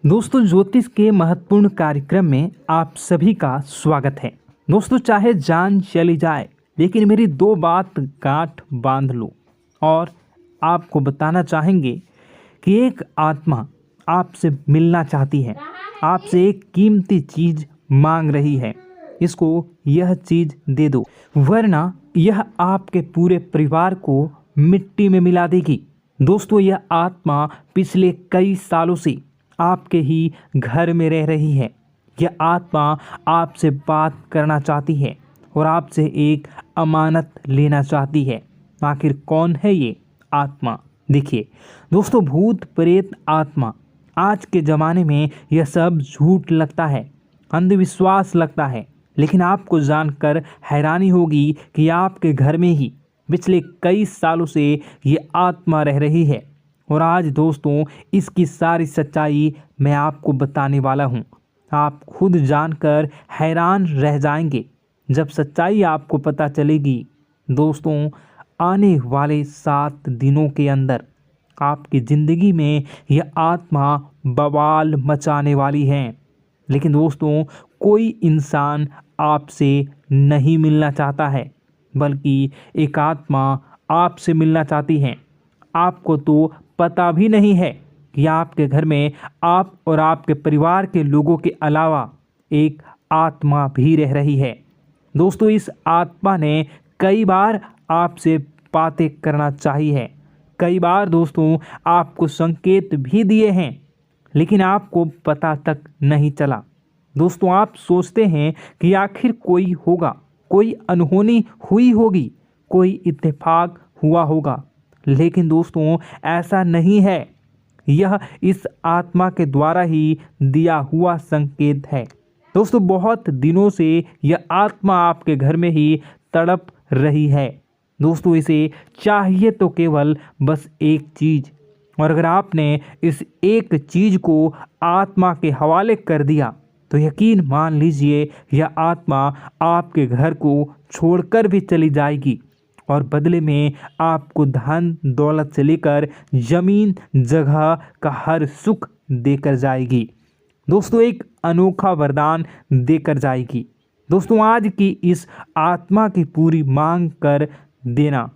दोस्तों, ज्योतिष के महत्वपूर्ण कार्यक्रम में आप सभी का स्वागत है। दोस्तों, चाहे जान चली जाए लेकिन मेरी दो बात गांठ बांध लो। और आपको बताना चाहेंगे कि एक आत्मा आपसे मिलना चाहती है, आपसे एक कीमती चीज मांग रही है। इसको यह चीज दे दो, वरना यह आपके पूरे परिवार को मिट्टी में मिला देगी। दोस्तों, यह आत्मा पिछले कई सालों से आपके ही घर में रह रही है। यह आत्मा आपसे बात करना चाहती है और आपसे एक अमानत लेना चाहती है। आखिर कौन है ये आत्मा? देखिए दोस्तों, भूत प्रेत आत्मा, आज के ज़माने में यह सब झूठ लगता है, अंधविश्वास लगता है, लेकिन आपको जानकर हैरानी होगी कि आपके घर में ही पिछले कई सालों से ये आत्मा रह रही है। और आज दोस्तों, इसकी सारी सच्चाई मैं आपको बताने वाला हूँ। आप खुद जानकर हैरान रह जाएंगे जब सच्चाई आपको पता चलेगी। दोस्तों, आने वाले 7 दिनों के अंदर आपकी ज़िंदगी में यह आत्मा बवाल मचाने वाली है। लेकिन दोस्तों, कोई इंसान आपसे नहीं मिलना चाहता है, बल्कि एक आत्मा आपसे मिलना चाहती है। आपको तो पता भी नहीं है कि आपके घर में आप और आपके परिवार के लोगों के अलावा एक आत्मा भी रह रही है। दोस्तों, इस आत्मा ने कई बार आपसे बातें करना चाहिए है, कई बार दोस्तों आपको संकेत भी दिए हैं, लेकिन आपको पता तक नहीं चला। दोस्तों, आप सोचते हैं कि आखिर कोई होगा, कोई अनहोनी हुई होगी, कोई इत्तेफाक हुआ होगा, लेकिन दोस्तों ऐसा नहीं है। यह इस आत्मा के द्वारा ही दिया हुआ संकेत है। दोस्तों, बहुत दिनों से यह आत्मा आपके घर में ही तड़प रही है। दोस्तों, इसे चाहिए तो केवल बस एक चीज़, और अगर आपने इस एक चीज़ को आत्मा के हवाले कर दिया तो यकीन मान लीजिए यह आत्मा आपके घर को छोड़कर भी चली जाएगी और बदले में आपको धन दौलत से लेकर जमीन जगह का हर सुख देकर जाएगी। दोस्तों, एक अनोखा वरदान देकर जाएगी। दोस्तों, आज की इस आत्मा की पूरी मांग कर देना।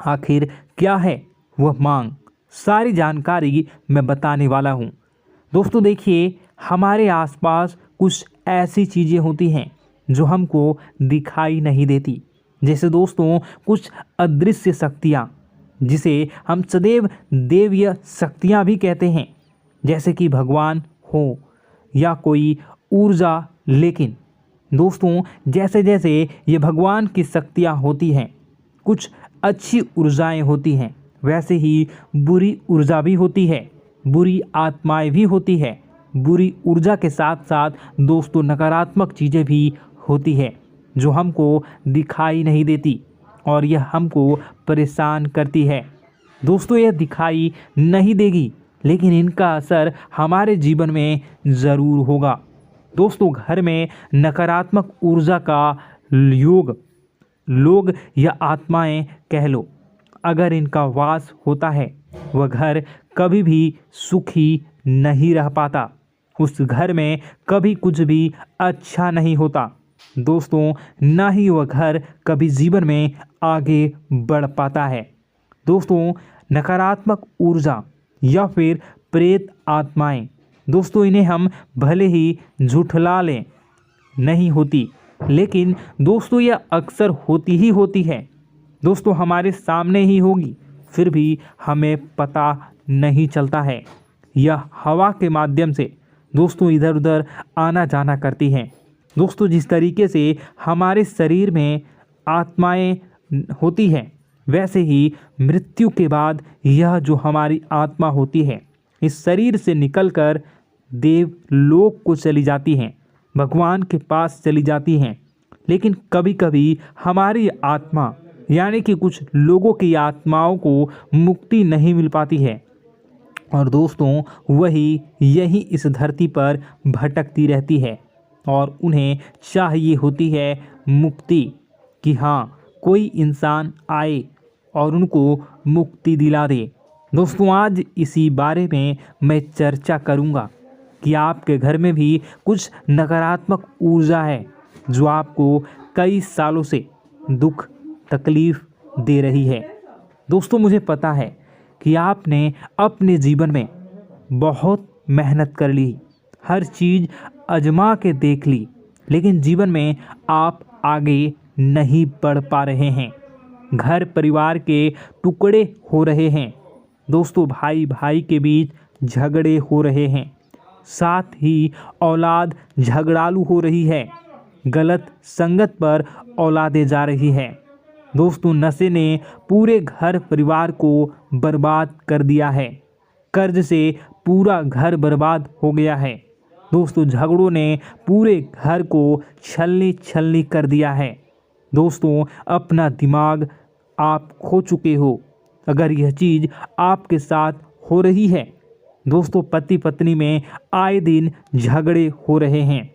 आखिर क्या है वह मांग? सारी जानकारी मैं बताने वाला हूँ। दोस्तों देखिए, हमारे आसपास कुछ ऐसी चीज़ें होती हैं जो हमको दिखाई नहीं देती। जैसे दोस्तों कुछ अदृश्य शक्तियाँ, जिसे हम सदैव देवीय शक्तियाँ भी कहते हैं, जैसे कि भगवान हो या कोई ऊर्जा। लेकिन दोस्तों, जैसे जैसे ये भगवान की शक्तियाँ होती हैं, कुछ अच्छी ऊर्जाएं होती हैं, वैसे ही बुरी ऊर्जा भी होती है, बुरी आत्माएं भी होती है। बुरी ऊर्जा के साथ साथ दोस्तों नकारात्मक चीज़ें भी होती है जो हमको दिखाई नहीं देती और यह हमको परेशान करती है। दोस्तों, यह दिखाई नहीं देगी, लेकिन इनका असर हमारे जीवन में ज़रूर होगा। दोस्तों, घर में नकारात्मक ऊर्जा का योग, लोग या आत्माएं कह लो, अगर इनका वास होता है, वह घर कभी भी सुखी नहीं रह पाता। उस घर में कभी कुछ भी अच्छा नहीं होता। दोस्तों, ना ही वह घर कभी जीवन में आगे बढ़ पाता है। दोस्तों, नकारात्मक ऊर्जा या फिर प्रेत आत्माएं, दोस्तों इन्हें हम भले ही झुठला लें, नहीं होती, लेकिन दोस्तों यह अक्सर होती ही होती है। दोस्तों, हमारे सामने ही होगी, फिर भी हमें पता नहीं चलता है। यह हवा के माध्यम से दोस्तों इधर उधर आना जाना करती हैं। दोस्तों, जिस तरीके से हमारे शरीर में आत्माएं होती हैं, वैसे ही मृत्यु के बाद यह जो हमारी आत्मा होती है, इस शरीर से निकलकर देवलोक को चली जाती हैं, भगवान के पास चली जाती हैं। लेकिन कभी कभी हमारी आत्मा, यानी कि कुछ लोगों की आत्माओं को मुक्ति नहीं मिल पाती है, और दोस्तों वही यही इस धरती पर भटकती रहती है और उन्हें चाहिए होती है मुक्ति, कि हाँ कोई इंसान आए और उनको मुक्ति दिला दे। दोस्तों, आज इसी बारे में मैं चर्चा करूँगा कि आपके घर में भी कुछ नकारात्मक ऊर्जा है जो आपको कई सालों से दुख तकलीफ दे रही है। दोस्तों, मुझे पता है कि आपने अपने जीवन में बहुत मेहनत कर ली, हर चीज़ आजमा के देख ली, लेकिन जीवन में आप आगे नहीं बढ़ पा रहे हैं। घर परिवार के टुकड़े हो रहे हैं। दोस्तों, भाई भाई के बीच झगड़े हो रहे हैं। साथ ही औलाद झगड़ालू हो रही है। गलत संगत पर औलादें जा रही है। दोस्तों, नशे ने पूरे घर परिवार को बर्बाद कर दिया है। कर्ज से पूरा घर बर्बाद हो गया है। दोस्तों, झगड़ों ने पूरे घर को छलनी छलनी कर दिया है। दोस्तों, अपना दिमाग आप खो चुके हो अगर यह चीज़ आपके साथ हो रही है। दोस्तों, पति पत्नी में आए दिन झगड़े हो रहे हैं।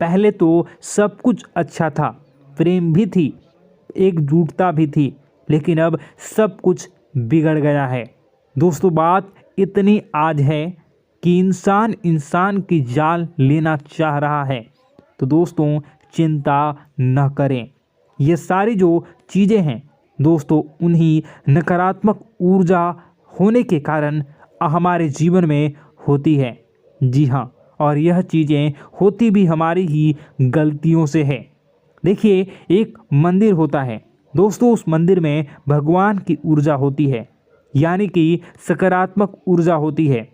पहले तो सब कुछ अच्छा था, प्रेम भी थी, एकजुटता भी थी, लेकिन अब सब कुछ बिगड़ गया है। दोस्तों, बात इतनी आज है कि इंसान इंसान की जान लेना चाह रहा है। तो दोस्तों, चिंता न करें। ये सारी जो चीज़ें हैं दोस्तों, उन्हीं नकारात्मक ऊर्जा होने के कारण हमारे जीवन में होती है। जी हाँ, और यह चीज़ें होती भी हमारी ही गलतियों से है। देखिए, एक मंदिर होता है दोस्तों, उस मंदिर में भगवान की ऊर्जा होती है, यानी कि सकारात्मक ऊर्जा होती है।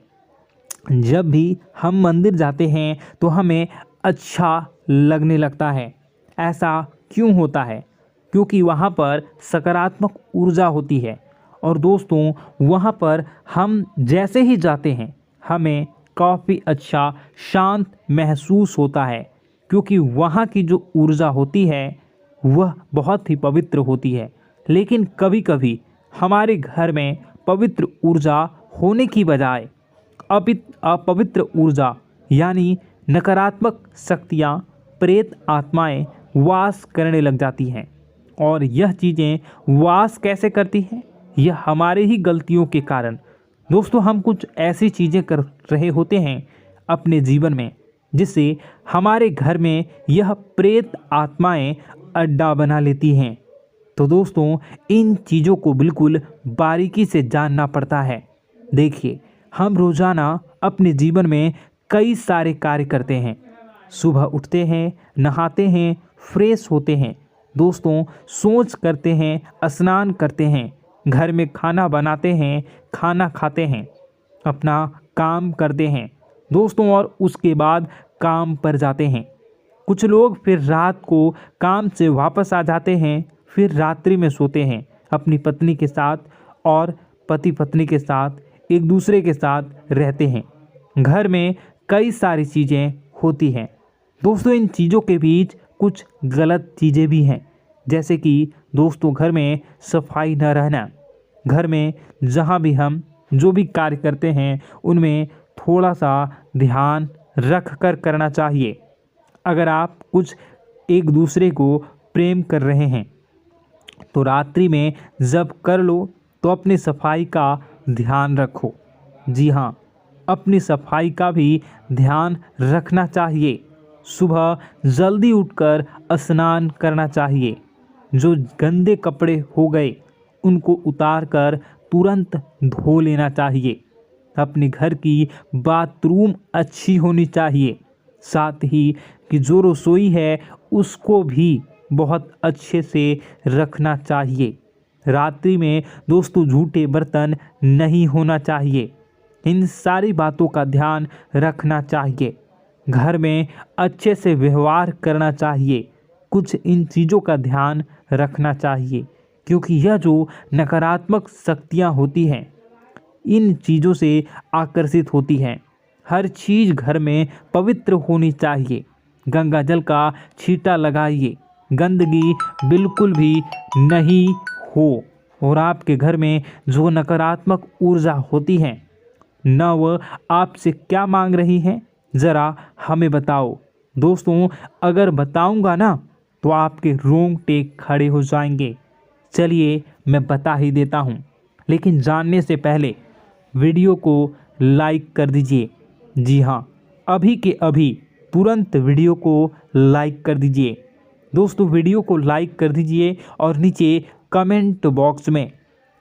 जब भी हम मंदिर जाते हैं तो हमें अच्छा लगने लगता है। ऐसा क्यों होता है? क्योंकि वहाँ पर सकारात्मक ऊर्जा होती है। और दोस्तों, वहाँ पर हम जैसे ही जाते हैं हमें काफ़ी अच्छा शांत महसूस होता है, क्योंकि वहाँ की जो ऊर्जा होती है वह बहुत ही पवित्र होती है। लेकिन कभी कभी हमारे घर में पवित्र ऊर्जा होने की बजाय अपवित्र ऊर्जा यानी नकारात्मक शक्तियाँ, प्रेत आत्माएं वास करने लग जाती हैं। और यह चीज़ें वास कैसे करती हैं? यह हमारे ही गलतियों के कारण। दोस्तों, हम कुछ ऐसी चीज़ें कर रहे होते हैं अपने जीवन में जिससे हमारे घर में यह प्रेत आत्माएं अड्डा बना लेती हैं। तो दोस्तों, इन चीज़ों को बिल्कुल बारीकी से जानना पड़ता है। देखिए, हम रोज़ाना अपने जीवन में कई सारे कार्य करते हैं। सुबह उठते हैं, नहाते हैं, फ्रेश होते हैं। दोस्तों, सोच करते हैं, स्नान करते हैं, घर में खाना बनाते हैं, खाना खाते हैं, अपना काम करते हैं दोस्तों, और उसके बाद काम पर जाते हैं। कुछ लोग फिर रात को काम से वापस आ जाते हैं, फिर रात्रि में सोते हैं अपनी पत्नी के साथ, और पति पत्नी के साथ एक दूसरे के साथ रहते हैं। घर में कई सारी चीज़ें होती हैं दोस्तों। इन चीज़ों के बीच कुछ गलत चीज़ें भी हैं, जैसे कि दोस्तों, घर में सफाई न रहना। घर में जहाँ भी हम जो भी कार्य करते हैं उनमें थोड़ा सा ध्यान रख कर करना चाहिए। अगर आप कुछ एक दूसरे को प्रेम कर रहे हैं तो रात्रि में जब कर लो तो अपनी सफाई का ध्यान रखो। जी हाँ, अपनी सफाई का भी ध्यान रखना चाहिए। सुबह जल्दी उठकर स्नान करना चाहिए। जो गंदे कपड़े हो गए उनको उतार कर तुरंत धो लेना चाहिए। अपने घर की बाथरूम अच्छी होनी चाहिए। साथ ही कि जो रसोई है उसको भी बहुत अच्छे से रखना चाहिए। रात्रि में दोस्तों, झूठे बर्तन नहीं होना चाहिए। इन सारी बातों का ध्यान रखना चाहिए। घर में अच्छे से व्यवहार करना चाहिए। कुछ इन चीज़ों का ध्यान रखना चाहिए, क्योंकि यह जो नकारात्मक शक्तियाँ होती हैं इन चीज़ों से आकर्षित होती हैं। हर चीज़ घर में पवित्र होनी चाहिए। गंगा जल का छींटा लगाइए, गंदगी बिल्कुल भी नहीं हो। और आपके घर में जो नकारात्मक ऊर्जा होती है न वह आपसे क्या मांग रही हैं, ज़रा हमें बताओ। दोस्तों, अगर बताऊंगा ना तो आपके रोंगटे खड़े हो जाएंगे। चलिए मैं बता ही देता हूँ, लेकिन जानने से पहले वीडियो को लाइक कर दीजिए। जी हाँ, अभी के अभी तुरंत वीडियो को लाइक कर दीजिए। दोस्तों वीडियो को लाइक कर दीजिए और नीचे कमेंट बॉक्स में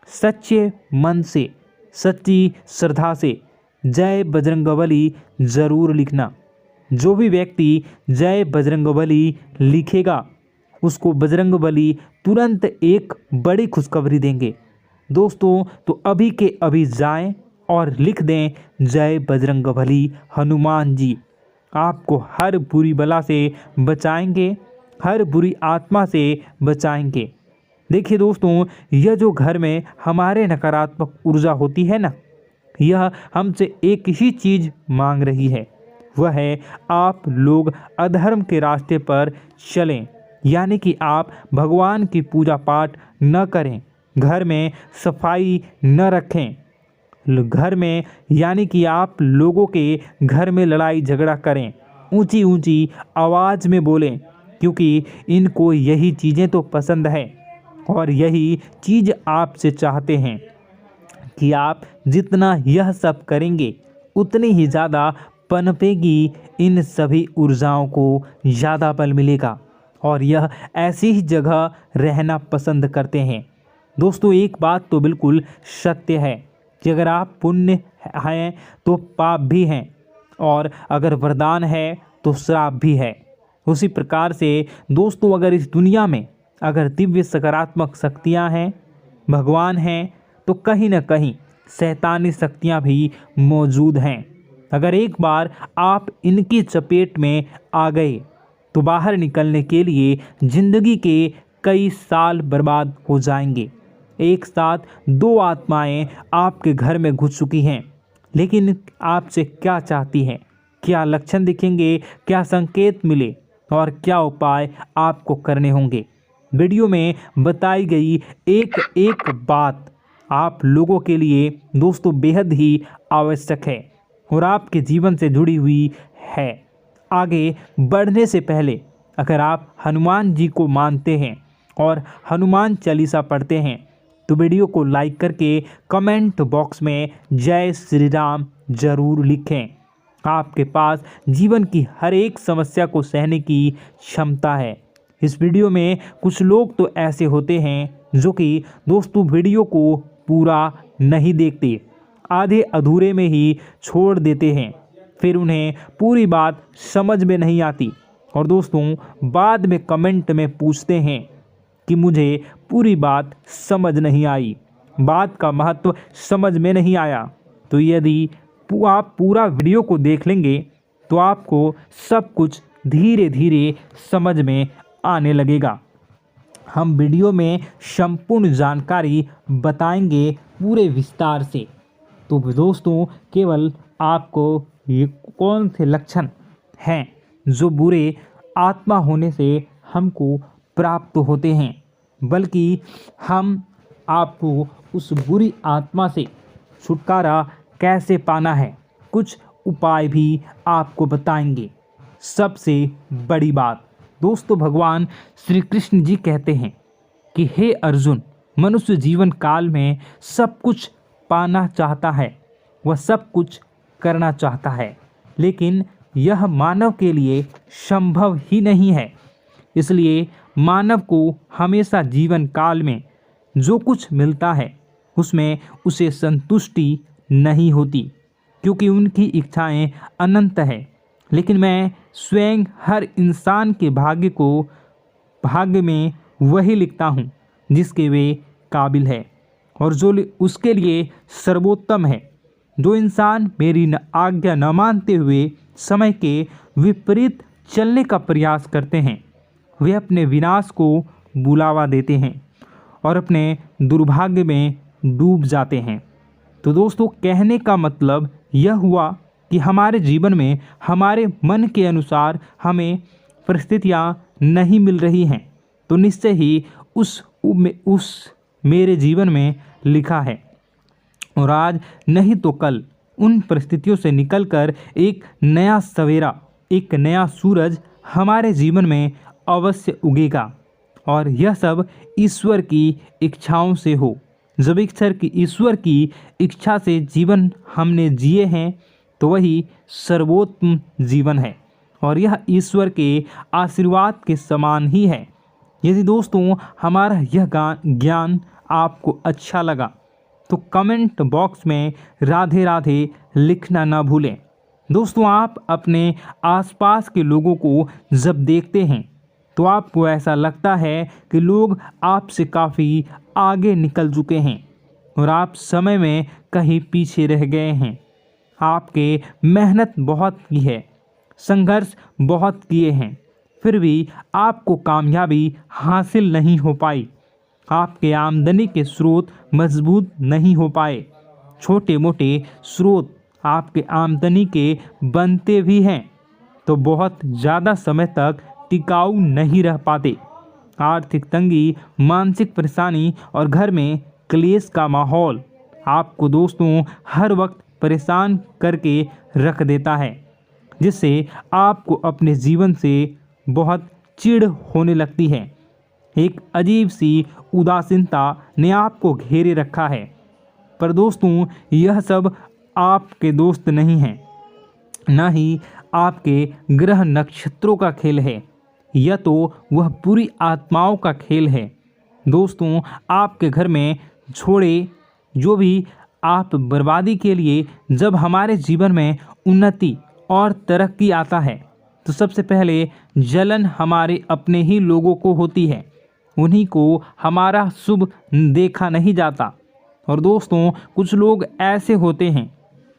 सच्चे मन से, सच्ची श्रद्धा से जय बजरंगबली ज़रूर लिखना। जो भी व्यक्ति जय बजरंगबली लिखेगा उसको बजरंगबली तुरंत एक बड़ी खुशखबरी देंगे। दोस्तों तो अभी के अभी जाएं और लिख दें जय बजरंगबली हनुमान जी, आपको हर बुरी बला से बचाएंगे, हर बुरी आत्मा से बचाएंगे। देखिए दोस्तों, यह जो घर में हमारे नकारात्मक ऊर्जा होती है ना, यह हमसे एक ही चीज़ मांग रही है, वह है आप लोग अधर्म के रास्ते पर चलें, यानी कि आप भगवान की पूजा पाठ न करें, घर में सफाई न रखें, घर में यानी कि आप लोगों के घर में लड़ाई झगड़ा करें, ऊंची ऊंची आवाज़ में बोलें, क्योंकि इनको यही चीज़ें तो पसंद है और यही चीज़ आपसे चाहते हैं कि आप जितना यह सब करेंगे उतनी ही ज़्यादा पनपेगी इन सभी ऊर्जाओं को ज़्यादा बल मिलेगा और यह ऐसी ही जगह रहना पसंद करते हैं। दोस्तों एक बात तो बिल्कुल सत्य है कि अगर आप पुण्य हैं तो पाप भी हैं और अगर वरदान है तो श्राप भी है। उसी प्रकार से दोस्तों अगर इस दुनिया में अगर दिव्य सकारात्मक शक्तियां हैं, भगवान हैं, तो कहीं न कहीं शैतानी शक्तियां भी मौजूद हैं। अगर एक बार आप इनकी चपेट में आ गए तो बाहर निकलने के लिए ज़िंदगी के कई साल बर्बाद हो जाएंगे। एक साथ दो आत्माएं आपके घर में घुस चुकी हैं, लेकिन आपसे क्या चाहती हैं, क्या लक्षण दिखेंगे, क्या संकेत मिले और क्या उपाय आपको करने होंगे। वीडियो में बताई गई एक एक बात आप लोगों के लिए दोस्तों बेहद ही आवश्यक है और आपके जीवन से जुड़ी हुई है। आगे बढ़ने से पहले अगर आप हनुमान जी को मानते हैं और हनुमान चालीसा पढ़ते हैं तो वीडियो को लाइक करके कमेंट बॉक्स में जय श्री राम ज़रूर लिखें। आपके पास जीवन की हर एक समस्या को सहने की क्षमता है। इस वीडियो में कुछ लोग तो ऐसे होते हैं जो कि दोस्तों वीडियो को पूरा नहीं देखते, आधे अधूरे में ही छोड़ देते हैं, फिर उन्हें पूरी बात समझ में नहीं आती और दोस्तों बाद में कमेंट में पूछते हैं कि मुझे पूरी बात समझ नहीं आई, बात का महत्व समझ में नहीं आया। तो यदि आप पूरा वीडियो को देख लेंगे तो आपको सब कुछ धीरे धीरे समझ में आने लगेगा। हम वीडियो में संपूर्ण जानकारी बताएंगे पूरे विस्तार से। तो दोस्तों केवल आपको ये कौन से लक्षण हैं जो बुरे आत्मा होने से हमको प्राप्त होते हैं, बल्कि हम आपको उस बुरी आत्मा से छुटकारा कैसे पाना है, कुछ उपाय भी आपको बताएंगे। सबसे बड़ी बात दोस्तों, भगवान श्री कृष्ण जी कहते हैं कि हे अर्जुन, मनुष्य जीवन काल में सब कुछ पाना चाहता है, वह सब कुछ करना चाहता है, लेकिन यह मानव के लिए संभव ही नहीं है। इसलिए मानव को हमेशा जीवन काल में जो कुछ मिलता है उसमें उसे संतुष्टि नहीं होती, क्योंकि उनकी इच्छाएं अनंत है। लेकिन मैं स्वयं हर इंसान के भाग्य में वही लिखता हूँ जिसके वे काबिल है और जो उसके लिए सर्वोत्तम है। जो इंसान मेरी आज्ञा न मानते हुए समय के विपरीत चलने का प्रयास करते हैं, वे अपने विनाश को बुलावा देते हैं और अपने दुर्भाग्य में डूब जाते हैं। तो दोस्तों कहने का मतलब यह हुआ कि हमारे जीवन में हमारे मन के अनुसार हमें परिस्थितियाँ नहीं मिल रही हैं, तो निश्चय ही उस मेरे जीवन में लिखा है और आज नहीं तो कल उन परिस्थितियों से निकलकर एक नया सवेरा, एक नया सूरज हमारे जीवन में अवश्य उगेगा और यह सब ईश्वर की इच्छाओं से हो। जब ईश्वर की इच्छा से जीवन हमने जिए हैं तो वही सर्वोत्तम जीवन है और यह ईश्वर के आशीर्वाद के समान ही है। यदि दोस्तों हमारा यह ज्ञान आपको अच्छा लगा तो कमेंट बॉक्स में राधे राधे लिखना ना भूलें। दोस्तों आप अपने आसपास के लोगों को जब देखते हैं तो आपको ऐसा लगता है कि लोग आपसे काफ़ी आगे निकल चुके हैं और आप समय में कहीं पीछे रह गए हैं। आपके मेहनत बहुत की है, संघर्ष बहुत किए हैं, फिर भी आपको कामयाबी हासिल नहीं हो पाई। आपके आमदनी के स्रोत मजबूत नहीं हो पाए। छोटे मोटे स्रोत आपके आमदनी के बनते भी हैं तो बहुत ज़्यादा समय तक टिकाऊ नहीं रह पाते। आर्थिक तंगी, मानसिक परेशानी और घर में क्लेश का माहौल आपको दोस्तों हर वक्त परेशान करके रख देता है, जिससे आपको अपने जीवन से बहुत चिढ़ होने लगती है। एक अजीब सी उदासीनता ने आपको घेरे रखा है। पर दोस्तों यह सब आपके दोस्त नहीं हैं, न ही आपके ग्रह नक्षत्रों का खेल है, यह तो वह बुरी आत्माओं का खेल है। दोस्तों आपके घर में छोड़े जो भी आप बर्बादी के लिए जब हमारे जीवन में उन्नति और तरक्की आता है तो सबसे पहले जलन हमारे अपने ही लोगों को होती है। उन्हीं को हमारा शुभ देखा नहीं जाता। और दोस्तों कुछ लोग ऐसे होते हैं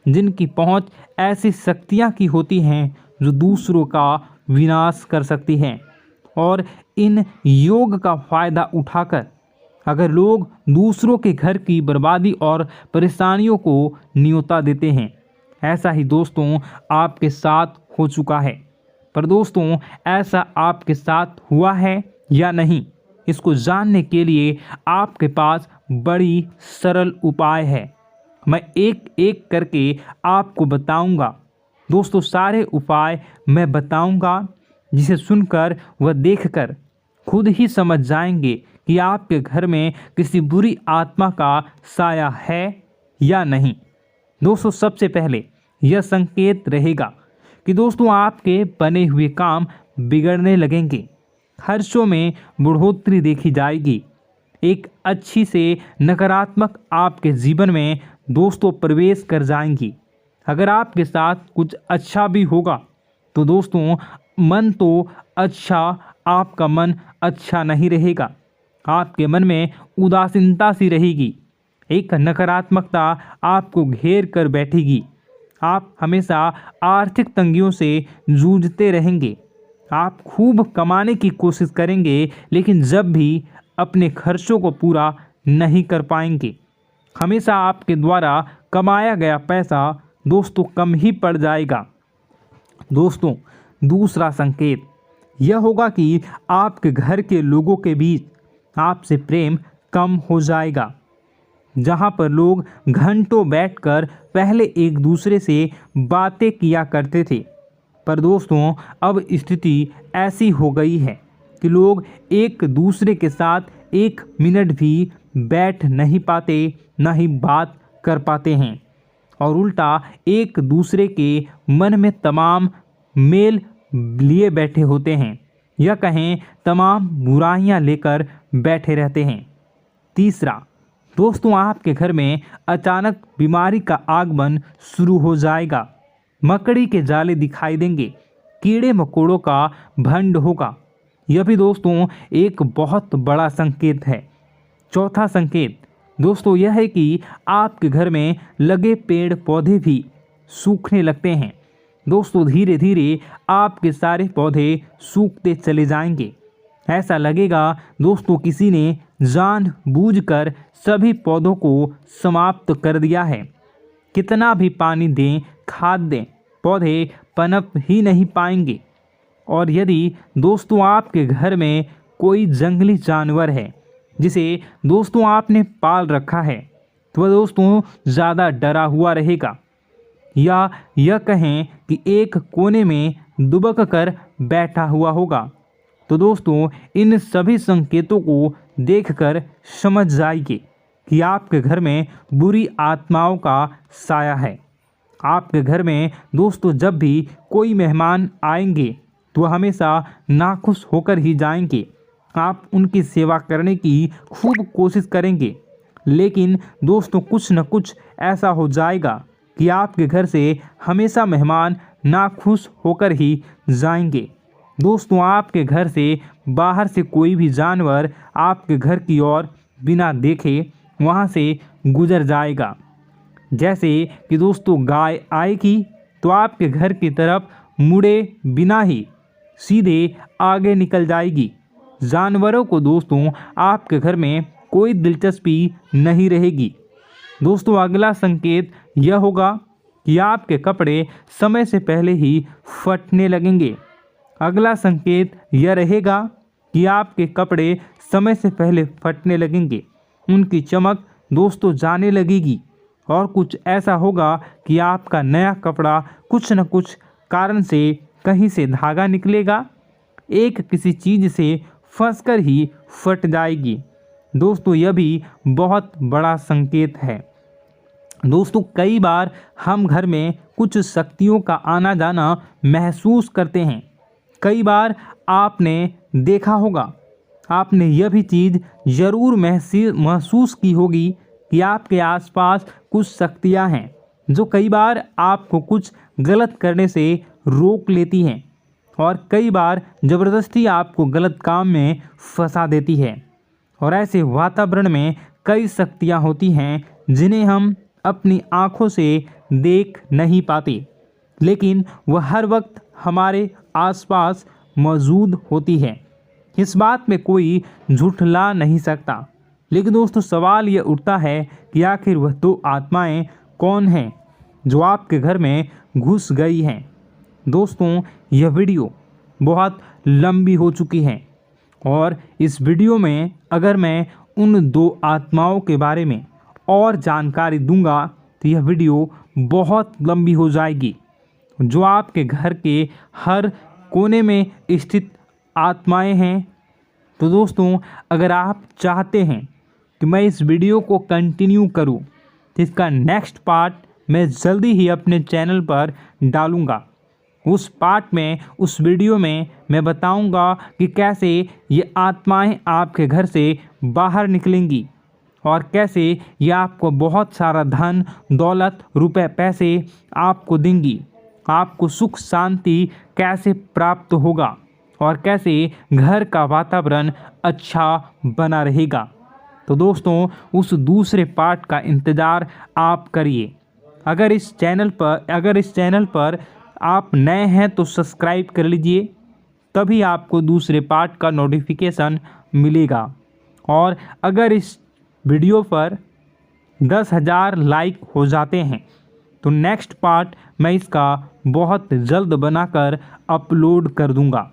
जिनकी पहुंच ऐसी शक्तियां की होती हैं जो दूसरों का विनाश कर सकती हैं। और इन योग का फ़ायदा उठाकर अगर लोग दूसरों के घर की बर्बादी और परेशानियों को न्योता देते हैं। ऐसा ही दोस्तों आपके साथ हो चुका है। पर दोस्तों ऐसा आपके साथ हुआ है या नहीं, इसको जानने के लिए आपके पास बड़ी सरल उपाय है। मैं एक एक करके आपको बताऊंगा। दोस्तों सारे उपाय मैं बताऊंगा, जिसे सुनकर व देखकर खुद ही समझ जाएंगे कि आपके घर में किसी बुरी आत्मा का साया है या नहीं। दोस्तों सबसे पहले यह संकेत रहेगा कि दोस्तों आपके बने हुए काम बिगड़ने लगेंगे, खर्चों में बढ़ोतरी देखी जाएगी, एक अच्छी से नकारात्मक आपके जीवन में दोस्तों प्रवेश कर जाएंगी। अगर आपके साथ कुछ अच्छा भी होगा तो दोस्तों मन तो अच्छा, आपका मन अच्छा नहीं रहेगा। आपके मन में उदासीनता सी रहेगी, एक नकारात्मकता आपको घेर कर बैठेगी। आप हमेशा आर्थिक तंगियों से जूझते रहेंगे। आप खूब कमाने की कोशिश करेंगे लेकिन जब भी अपने खर्चों को पूरा नहीं कर पाएंगे। हमेशा आपके द्वारा कमाया गया पैसा दोस्तों कम ही पड़ जाएगा। दोस्तों दूसरा संकेत यह होगा कि आपके घर के लोगों के बीच आपसे प्रेम कम हो जाएगा। जहां पर लोग घंटों बैठकर पहले एक दूसरे से बातें किया करते थे, पर दोस्तों अब स्थिति ऐसी हो गई है कि लोग एक दूसरे के साथ एक मिनट भी बैठ नहीं पाते, न ही बात कर पाते हैं और उल्टा एक दूसरे के मन में तमाम मेल लिए बैठे होते हैं, या कहें तमाम बुराइयां लेकर बैठे रहते हैं। तीसरा दोस्तों आपके घर में अचानक बीमारी का आगमन शुरू हो जाएगा। मकड़ी के जाले दिखाई देंगे, कीड़े मकोड़ों का भंड होगा। यह भी दोस्तों एक बहुत बड़ा संकेत है। चौथा संकेत दोस्तों यह है कि आपके घर में लगे पेड़ पौधे भी सूखने लगते हैं। दोस्तों धीरे धीरे आपके सारे पौधे सूखते चले जाएंगे। ऐसा लगेगा दोस्तों किसी ने जानबूझकर सभी पौधों को समाप्त कर दिया है। कितना भी पानी दें, खाद दें, पौधे पनप ही नहीं पाएंगे। और यदि दोस्तों आपके घर में कोई जंगली जानवर है जिसे दोस्तों आपने पाल रखा है, तो वह दोस्तों ज़्यादा डरा हुआ रहेगा, या यह कहें कि एक कोने में दुबक कर बैठा हुआ होगा, तो दोस्तों इन सभी संकेतों को देखकर समझ जाइए कि आपके घर में बुरी आत्माओं का साया है। आपके घर में दोस्तों जब भी कोई मेहमान आएंगे तो हमेशा नाखुश होकर ही जाएंगे। आप उनकी सेवा करने की खूब कोशिश करेंगे, लेकिन दोस्तों कुछ न कुछ ऐसा हो जाएगा कि आपके घर से हमेशा मेहमान नाखुश होकर ही जाएंगे। दोस्तों आपके घर से बाहर से कोई भी जानवर आपके घर की ओर बिना देखे वहाँ से गुजर जाएगा। जैसे कि दोस्तों गाय आएगी तो आपके घर की तरफ मुड़े बिना ही सीधे आगे निकल जाएगी। जानवरों को दोस्तों आपके घर में कोई दिलचस्पी नहीं रहेगी। दोस्तों अगला संकेत यह होगा कि आपके कपड़े समय से पहले ही फटने लगेंगे। अगला संकेत यह रहेगा कि आपके कपड़े समय से पहले फटने लगेंगे, उनकी चमक दोस्तों जाने लगेगी और कुछ ऐसा होगा कि आपका नया कपड़ा कुछ न कुछ कारण से कहीं से धागा निकलेगा, एक किसी चीज़ से फंसकर ही फट जाएगी। दोस्तों यह भी बहुत बड़ा संकेत है। दोस्तों कई बार हम घर में कुछ शक्तियों का आना जाना महसूस करते हैं। कई बार आपने देखा होगा, आपने यह भी चीज़ ज़रूर महसूस की होगी कि आपके आसपास कुछ शक्तियां हैं जो कई बार आपको कुछ गलत करने से रोक लेती हैं और कई बार ज़बरदस्ती आपको गलत काम में फंसा देती है। और ऐसे वातावरण में कई शक्तियां होती हैं जिन्हें हम अपनी आँखों से देख नहीं पाते, लेकिन वह हर वक्त हमारे आसपास मौजूद होती है। इस बात में कोई झुठला नहीं सकता। लेकिन दोस्तों सवाल ये उठता है कि आखिर वह दो आत्माएं कौन हैं जो आपके घर में घुस गई हैं। दोस्तों यह वीडियो बहुत लंबी हो चुकी है और इस वीडियो में अगर मैं उन दो आत्माओं के बारे में और जानकारी दूंगा तो यह वीडियो बहुत लंबी हो जाएगी। जो आपके घर के हर कोने में स्थित आत्माएं हैं। तो दोस्तों अगर आप चाहते हैं कि मैं इस वीडियो को कंटिन्यू करूं तो इसका नेक्स्ट पार्ट मैं जल्दी ही अपने चैनल पर डालूंगा। उस पार्ट में, उस वीडियो में मैं बताऊंगा कि कैसे ये आत्माएं आपके घर से बाहर निकलेंगी और कैसे ये आपको बहुत सारा धन दौलत रुपए पैसे आपको देंगी, आपको सुख शांति कैसे प्राप्त होगा और कैसे घर का वातावरण अच्छा बना रहेगा। तो दोस्तों उस दूसरे पार्ट का इंतज़ार आप करिए। अगर इस चैनल पर आप नए हैं तो सब्सक्राइब कर लीजिए, तभी आपको दूसरे पार्ट का नोटिफिकेशन मिलेगा। और अगर इस वीडियो पर 10,000 लाइक हो जाते हैं तो नेक्स्ट पार्ट मैं इसका बहुत जल्द बनाकर अपलोड कर दूंगा।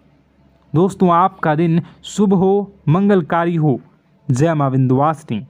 दोस्तों आपका दिन शुभ हो, मंगलकारी हो। जय मां विंध्यवासिनी।